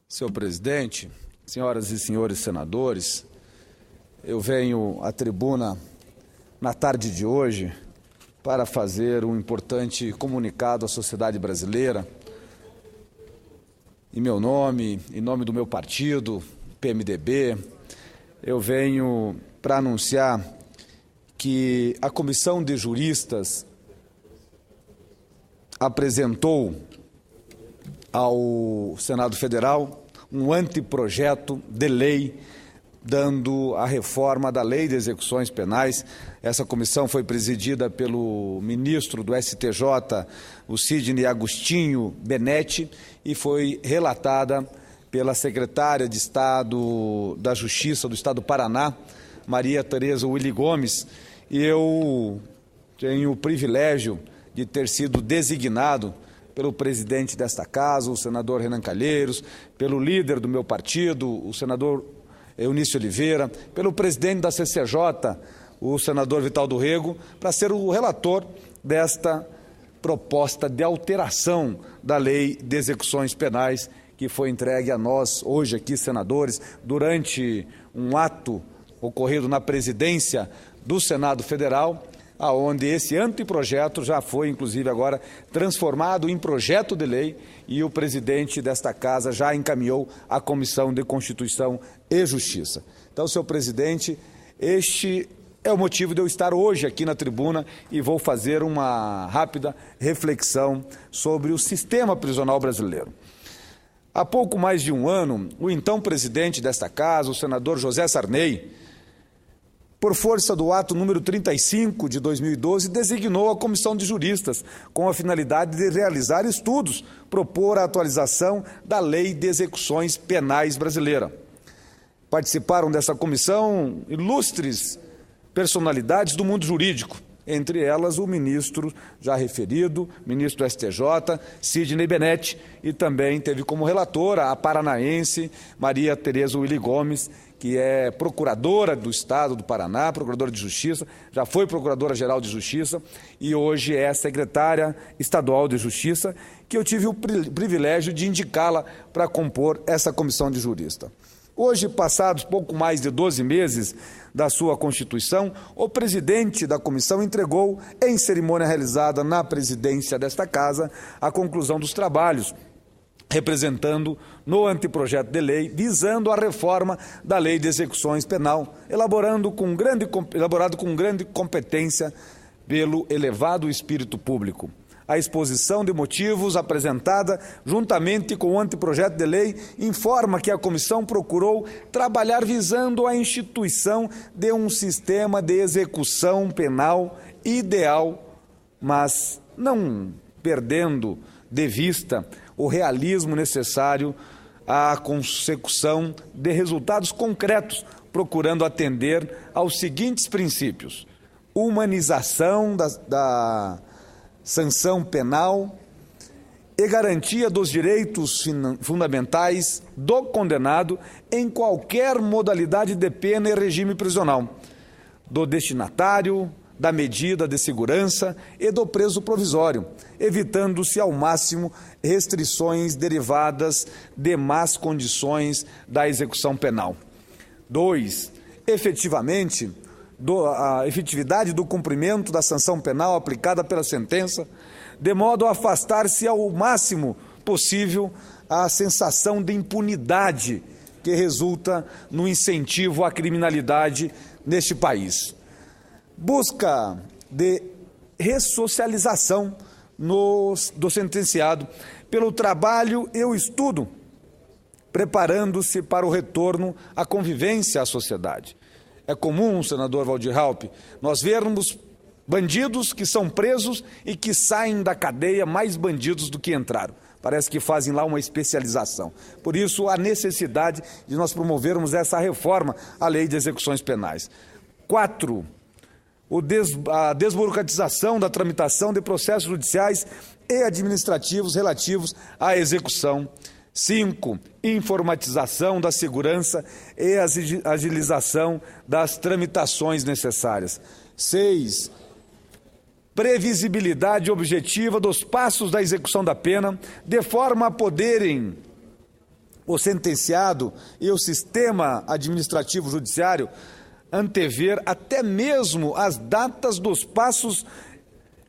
Senhor presidente, senhoras e senhores senadores, eu venho à tribuna na tarde de hoje para fazer um importante comunicado à sociedade brasileira. Em meu nome, em nome do meu partido, PMDB, eu venho para anunciar que a Comissão de Juristas apresentou ao Senado Federal um anteprojeto de lei dando a reforma da Lei de Execuções Penais. Essa comissão foi presidida pelo ministro do STJ, o Sidney Agostinho Benetti, e foi relatada pela secretária de Estado da Justiça do Estado do Paraná, Maria Tereza Willy Gomes, e eu tenho o privilégio de ter sido designado pelo presidente desta casa, o senador Renan Calheiros, pelo líder do meu partido, o senador Eunício Oliveira, pelo presidente da CCJ, o senador Vital do Rego, para ser o relator desta proposta de alteração da Lei de Execuções Penais, que foi entregue a nós, hoje aqui, senadores, durante um ato ocorrido na presidência do Senado Federal, aonde esse anteprojeto já foi, inclusive, agora transformado em projeto de lei e o presidente desta casa já encaminhou à Comissão de Constituição e Justiça. Então, senhor presidente, este é o motivo de eu estar hoje aqui na tribuna e vou fazer uma rápida reflexão sobre o sistema prisional brasileiro. Há pouco mais de um ano, o então presidente desta casa, o senador José Sarney, por força do ato número 35 de 2012, designou a Comissão de Juristas com a finalidade de realizar estudos, propor a atualização da Lei de Execuções Penais brasileira. Participaram dessa comissão ilustres personalidades do mundo jurídico, entre elas o ministro já referido, ministro do STJ, Sidney Benetti, e também teve como relatora a paranaense Maria Tereza Willy Gomes, que é procuradora do Estado do Paraná, procuradora de Justiça, já foi procuradora-geral de Justiça e hoje é secretária estadual de Justiça, que eu tive o privilégio de indicá-la para compor essa comissão de jurista. Hoje, passados pouco mais de 12 meses da sua constituição, o presidente da comissão entregou, em cerimônia realizada na presidência desta casa, a conclusão dos trabalhos, representando no anteprojeto de lei, visando a reforma da Lei de Execuções Penal, elaborado com grande competência pelo elevado espírito público. A exposição de motivos apresentada juntamente com o anteprojeto de lei informa que a comissão procurou trabalhar visando a instituição de um sistema de execução penal ideal, mas não perdendo de vista o realismo necessário à consecução de resultados concretos, procurando atender aos seguintes princípios: humanização da sanção penal e garantia dos direitos fundamentais do condenado em qualquer modalidade de pena e regime prisional, do destinatário, da medida de segurança e do preso provisório, evitando-se ao máximo restrições derivadas de más condições da execução penal. 2. A efetividade do cumprimento da sanção penal aplicada pela sentença, de modo a afastar-se ao máximo possível a sensação de impunidade que resulta no incentivo à criminalidade neste país. Busca de ressocialização do sentenciado pelo trabalho e o estudo, preparando-se para o retorno à convivência à sociedade. É comum, senador Waldir Raupp, nós vermos bandidos que são presos e que saem da cadeia mais bandidos do que entraram. Parece que fazem lá uma especialização. Por isso, a necessidade de nós promovermos essa reforma à Lei de Execuções Penais. 4. A desburocratização da tramitação de processos judiciais e administrativos relativos à execução. 5. Informatização da segurança e agilização das tramitações necessárias. 6. Previsibilidade objetiva dos passos da execução da pena, de forma a poderem o sentenciado e o sistema administrativo judiciário antever até mesmo as datas dos passos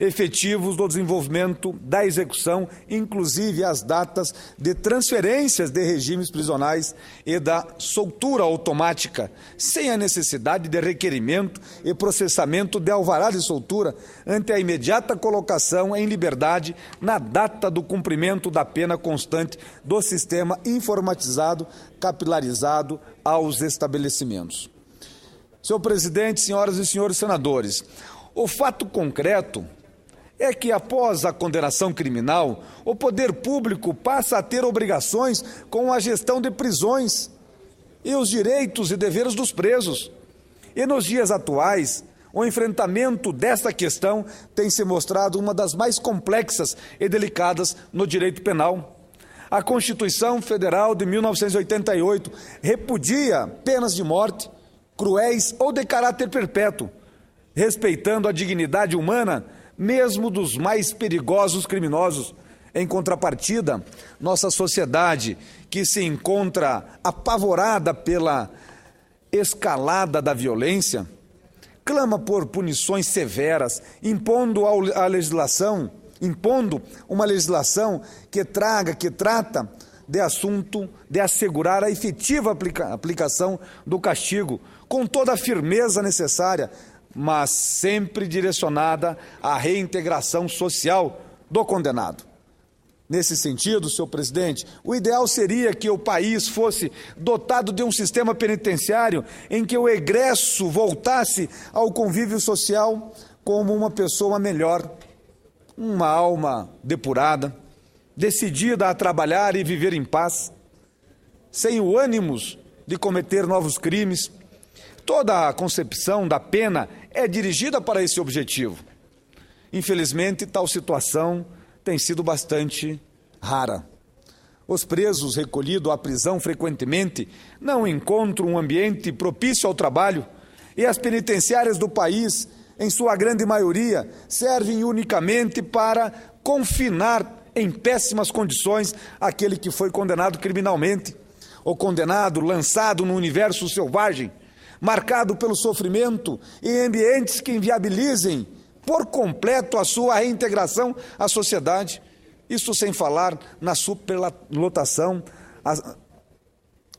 efetivos do desenvolvimento da execução, inclusive as datas de transferências de regimes prisionais e da soltura automática, sem a necessidade de requerimento e processamento de alvará de soltura ante a imediata colocação em liberdade na data do cumprimento da pena constante do sistema informatizado capilarizado aos estabelecimentos. Senhor presidente, senhoras e senhores senadores, o fato concreto é que, após a condenação criminal, o poder público passa a ter obrigações com a gestão de prisões e os direitos e deveres dos presos. E nos dias atuais, o enfrentamento desta questão tem se mostrado uma das mais complexas e delicadas no direito penal. A Constituição Federal de 1988 repudia penas de morte, cruéis ou de caráter perpétuo, respeitando a dignidade humana mesmo dos mais perigosos criminosos. Em contrapartida, nossa sociedade, que se encontra apavorada pela escalada da violência, clama por punições severas, impondo uma legislação que trata de assunto de assegurar a efetiva aplicação do castigo, com toda a firmeza necessária, mas sempre direcionada à reintegração social do condenado. Nesse sentido, senhor presidente, o ideal seria que o país fosse dotado de um sistema penitenciário em que o egresso voltasse ao convívio social como uma pessoa melhor, uma alma depurada, decidida a trabalhar e viver em paz, sem o ânimo de cometer novos crimes. Toda a concepção da pena é dirigida para esse objetivo. Infelizmente, tal situação tem sido bastante rara. Os presos recolhidos à prisão frequentemente não encontram um ambiente propício ao trabalho e as penitenciárias do país, em sua grande maioria, servem unicamente para confinar em péssimas condições aquele que foi condenado criminalmente. O condenado lançado no universo selvagem, marcado pelo sofrimento e ambientes que inviabilizem por completo a sua reintegração à sociedade. Isso sem falar na superlotação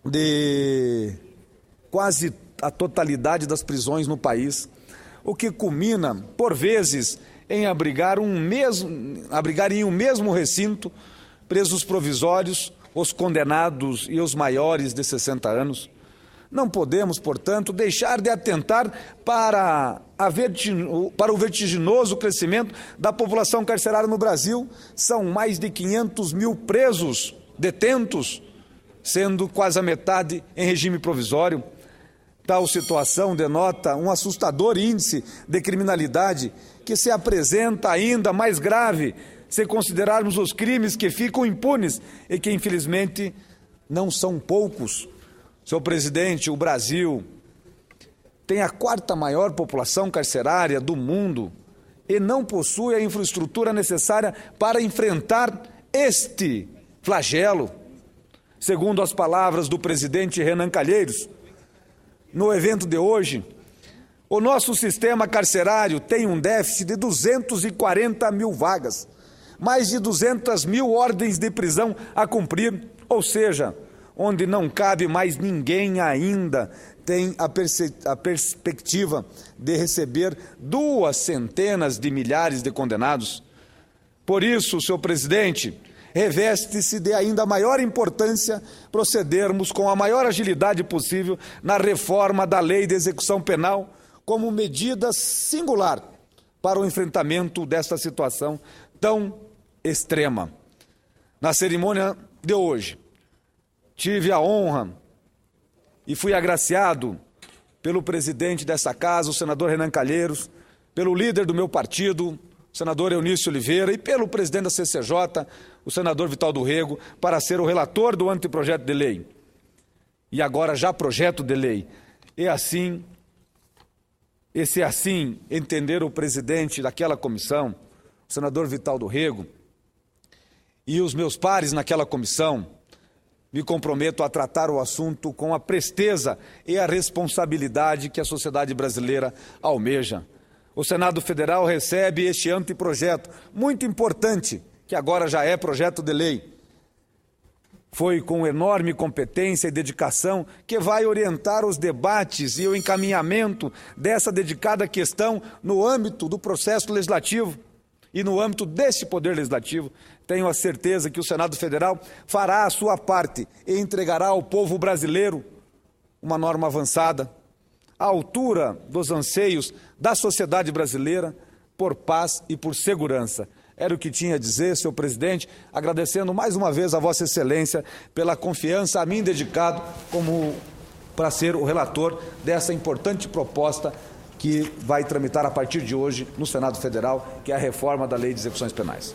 de quase a totalidade das prisões no país, o que culmina, por vezes, em abrigar em um mesmo recinto presos provisórios, os condenados e os maiores de 60 anos. Não podemos, portanto, deixar de atentar para o vertiginoso crescimento da população carcerária no Brasil. São mais de 500 mil presos detentos, sendo quase a metade em regime provisório. Tal situação denota um assustador índice de criminalidade que se apresenta ainda mais grave se considerarmos os crimes que ficam impunes e que, infelizmente, não são poucos. Senhor presidente, o Brasil tem a 4ª maior população carcerária do mundo e não possui a infraestrutura necessária para enfrentar este flagelo. Segundo as palavras do presidente Renan Calheiros, no evento de hoje, o nosso sistema carcerário tem um déficit de 240 mil vagas, mais de 200 mil ordens de prisão a cumprir, ou seja, onde não cabe mais ninguém ainda tem a perspectiva de receber 200 de milhares de condenados. Por isso, senhor presidente, reveste-se de ainda maior importância procedermos com a maior agilidade possível na reforma da Lei de Execução Penal como medida singular para o enfrentamento desta situação tão extrema. Na cerimônia de hoje, tive a honra e fui agraciado pelo presidente dessa casa, o senador Renan Calheiros, pelo líder do meu partido, o senador Eunício Oliveira, e pelo presidente da CCJ, o senador Vital do Rego, para ser o relator do anteprojeto de lei. E agora já projeto de lei. Se assim entender o presidente daquela comissão, o senador Vital do Rego, e os meus pares naquela comissão, me comprometo a tratar o assunto com a presteza e a responsabilidade que a sociedade brasileira almeja. O Senado Federal recebe este anteprojeto muito importante, que agora já é projeto de lei. Foi com enorme competência e dedicação que vai orientar os debates e o encaminhamento dessa dedicada questão no âmbito do processo legislativo e no âmbito desse poder legislativo. Tenho a certeza que o Senado Federal fará a sua parte e entregará ao povo brasileiro uma norma avançada, à altura dos anseios da sociedade brasileira por paz e por segurança. Era o que tinha a dizer, senhor presidente, agradecendo mais uma vez a Vossa Excelência pela confiança a mim dedicado para ser o relator dessa importante proposta que vai tramitar a partir de hoje no Senado Federal, que é a reforma da Lei de Execuções Penais.